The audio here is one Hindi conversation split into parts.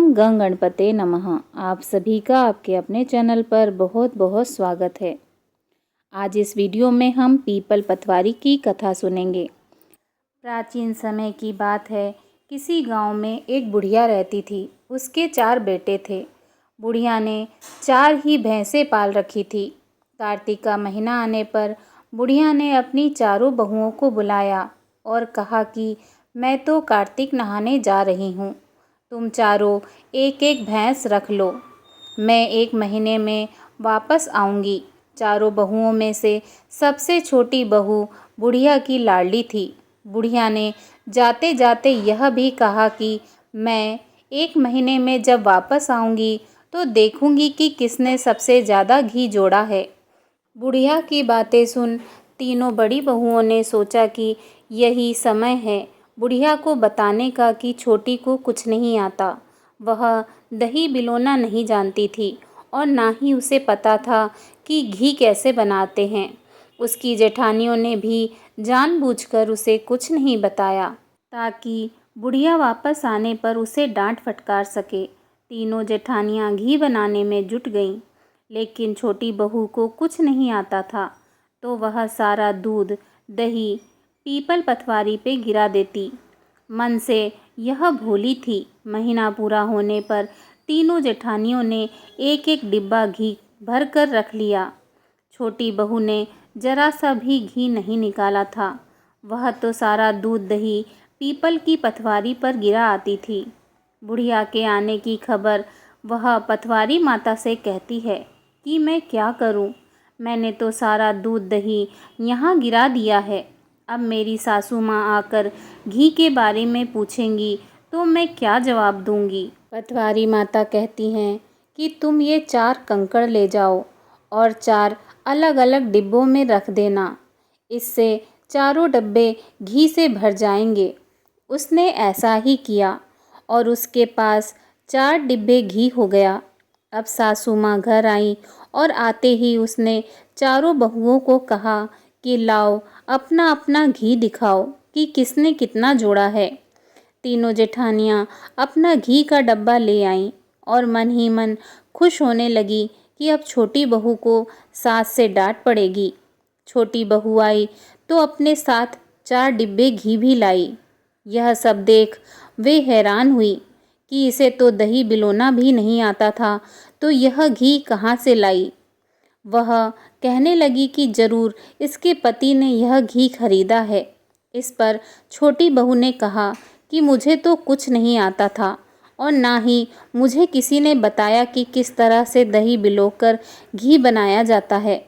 ओम गंग गणपते नमः। आप सभी का आपके अपने चैनल पर बहुत बहुत स्वागत है। आज इस वीडियो में हम पीपल पतवारी की कथा सुनेंगे। प्राचीन समय की बात है। किसी गांव में एक बुढ़िया रहती थी। उसके 4 बेटे थे। बुढ़िया ने 4 ही भैंसें पाल रखी थी। कार्तिक का महीना आने पर बुढ़िया ने अपनी चारों बहुओं को बुलाया और कहा कि मैं तो कार्तिक नहाने जा रही हूँ। तुम चारों एक एक भैंस रख लो। मैं 1 महीने में वापस आऊँगी। चारों बहुओं में से सबसे छोटी बहू बुढ़िया की लाडली थी। बुढ़िया ने जाते जाते यह भी कहा कि मैं 1 महीने में जब वापस आऊँगी तो देखूँगी कि किसने सबसे ज़्यादा घी जोड़ा है। बुढ़िया की बातें सुन तीनों बड़ी बहुओं ने सोचा कि यही समय है बुढ़िया को बताने का कि छोटी को कुछ नहीं आता। वह दही बिलोना नहीं जानती थी और ना ही उसे पता था कि घी कैसे बनाते हैं। उसकी जेठानियों ने भी जानबूझकर उसे कुछ नहीं बताया ताकि बुढ़िया वापस आने पर उसे डांट फटकार सके। तीनों जेठानियाँ घी बनाने में जुट गईं, लेकिन छोटी बहू को कुछ नहीं आता था तो वह सारा दूध दही पीपल पतवारी पे गिरा देती। मन से यह भोली थी। महीना पूरा होने पर तीनों जेठानियों ने एक एक डिब्बा घी भर कर रख लिया। छोटी बहू ने जरा सा भी घी नहीं निकाला था। वह तो सारा दूध दही पीपल की पतवारी पर गिरा आती थी। बुढ़िया के आने की खबर वह पतवारी माता से कहती है कि मैं क्या करूं? मैंने तो सारा दूध दही यहाँ गिरा दिया है। अब मेरी सासू माँ आकर घी के बारे में पूछेंगी तो मैं क्या जवाब दूंगी? पतवारी माता कहती हैं कि तुम ये 4 कंकड़ ले जाओ और 4 अलग अलग डिब्बों में रख देना। इससे चारों डब्बे घी से भर जाएंगे। उसने ऐसा ही किया और उसके पास 4 डिब्बे घी हो गया। अब सासू माँ घर आई और आते ही उसने चारों बहुओं को कहा कि लाओ अपना अपना घी दिखाओ कि किसने कितना जोड़ा है। तीनों जेठानियाँ अपना घी का डब्बा ले आईं और मन ही मन खुश होने लगी कि अब छोटी बहू को सास से डांट पड़ेगी। छोटी बहू आई तो अपने साथ 4 डिब्बे घी भी लाई। यह सब देख वे हैरान हुई कि इसे तो दही बिलोना भी नहीं आता था तो यह घी कहाँ से लाई। वह कहने लगी कि जरूर इसके पति ने यह घी खरीदा है। इस पर छोटी बहू ने कहा कि मुझे तो कुछ नहीं आता था और ना ही मुझे किसी ने बताया कि किस तरह से दही बिलोकर घी बनाया जाता है।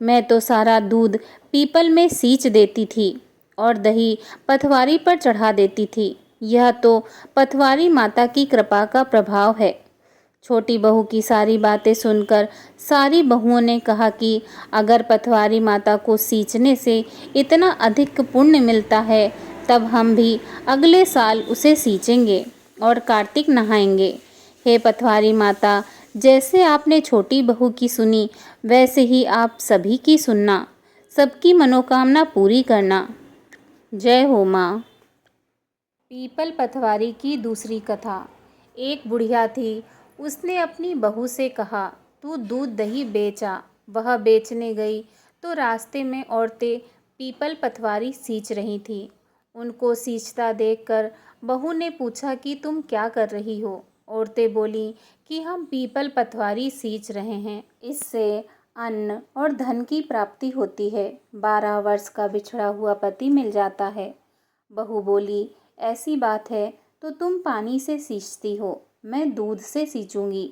मैं तो सारा दूध पीपल में सींच देती थी और दही पतवारी पर चढ़ा देती थी। यह तो पतवारी माता की कृपा का प्रभाव है। छोटी बहू की सारी बातें सुनकर सारी बहुओं ने कहा कि अगर पतवारी माता को सींचने से इतना अधिक पुण्य मिलता है तब हम भी अगले साल उसे सींचेंगे और कार्तिक नहाएंगे। हे पतवारी माता, जैसे आपने छोटी बहू की सुनी वैसे ही आप सभी की सुनना, सबकी मनोकामना पूरी करना। जय हो माँ। पीपल पतवारी की दूसरी कथा। एक बुढ़िया थी। उसने अपनी बहू से कहा, तू दूध दही बेचा। वह बेचने गई तो रास्ते में औरतें पीपल पतवारी सींच रही थीं। उनको सींचता देखकर बहू ने पूछा कि तुम क्या कर रही हो? औरतें बोलीं कि हम पीपल पतवारी सींच रहे हैं। इससे अन्न और धन की प्राप्ति होती है। 12 वर्ष का बिछड़ा हुआ पति मिल जाता है। बहू बोली, ऐसी बात है तो तुम पानी से सींचती हो, मैं दूध से सींचूंगी।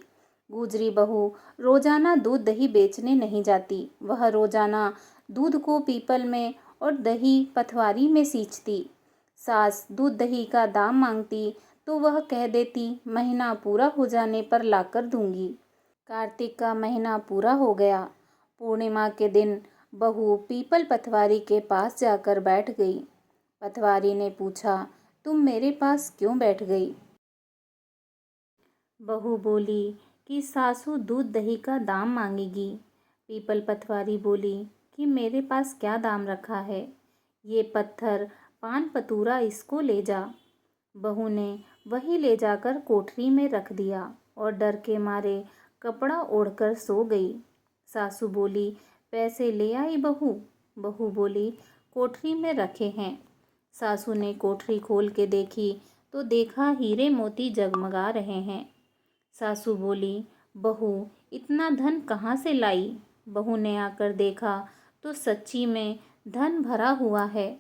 गुजरी बहू रोजाना दूध दही बेचने नहीं जाती। वह रोजाना दूध को पीपल में और दही पतवारी में सींचती। सास दूध दही का दाम मांगती तो वह कह देती, महीना पूरा हो जाने पर लाकर दूंगी। कार्तिक का महीना पूरा हो गया। पूर्णिमा के दिन बहू पीपल पतवारी के पास जाकर बैठ गई। पतवारी ने पूछा, तुम मेरे पास क्यों बैठ गई? बहू बोली कि सासू दूध दही का दाम मांगेगी। पीपल पतवारी बोली कि मेरे पास क्या दाम रखा है, ये पत्थर पान पतूरा इसको ले जा। बहू ने वही ले जाकर कोठरी में रख दिया और डर के मारे कपड़ा ओढ़कर सो गई। सासू बोली, पैसे ले आई बहू? बहू बोली, कोठरी में रखे हैं। सासू ने कोठरी खोल के देखी तो देखा हीरे मोती जगमगा रहे हैं। सासू बोली, बहू इतना धन कहाँ से लाई? बहू ने आकर देखा तो सच्ची में धन भरा हुआ है।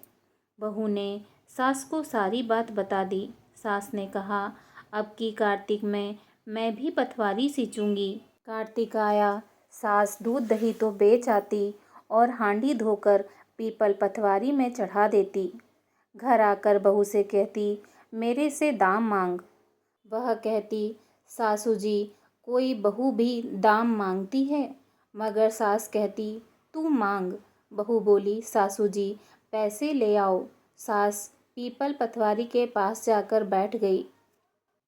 बहू ने सास को सारी बात बता दी। सास ने कहा, अब की कार्तिक में मैं भी पटवारी सींचूंगी। कार्तिक आया, सास दूध दही तो बेच आती और हांडी धोकर पीपल पटवारी में चढ़ा देती। घर आकर बहू से कहती, मेरे से दाम मांग। वह कहती, सासू जी, कोई बहू भी दाम मांगती है? मगर सास कहती, तू मांग। बहू बोली, सासू जी पैसे ले आओ। सास पीपल पटवारी के पास जाकर बैठ गई।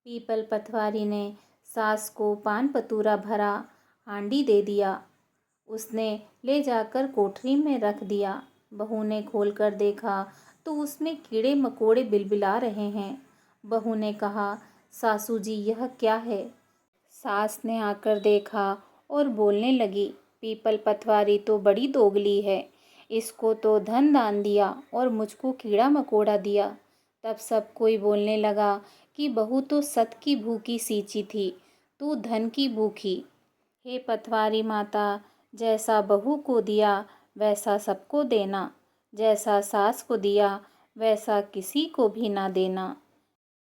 पीपल पटवारी ने सास को पान पतूरा भरा हांडी दे दिया। उसने ले जाकर कोठरी में रख दिया। बहू ने खोलकर देखा तो उसमें कीड़े मकोड़े बिलबिला रहे हैं। बहू ने कहा, सासू जी यह क्या है? सास ने आकर देखा और बोलने लगी, पीपल पटवारी तो बड़ी दोगली है, इसको तो धन दान दिया और मुझको कीड़ा मकोड़ा दिया। तब सब कोई बोलने लगा कि बहू तो सत की भूखी सींची थी, तू धन की भूखी। हे पटवारी माता, जैसा बहू को दिया वैसा सबको देना, जैसा सास को दिया वैसा किसी को भी ना देना।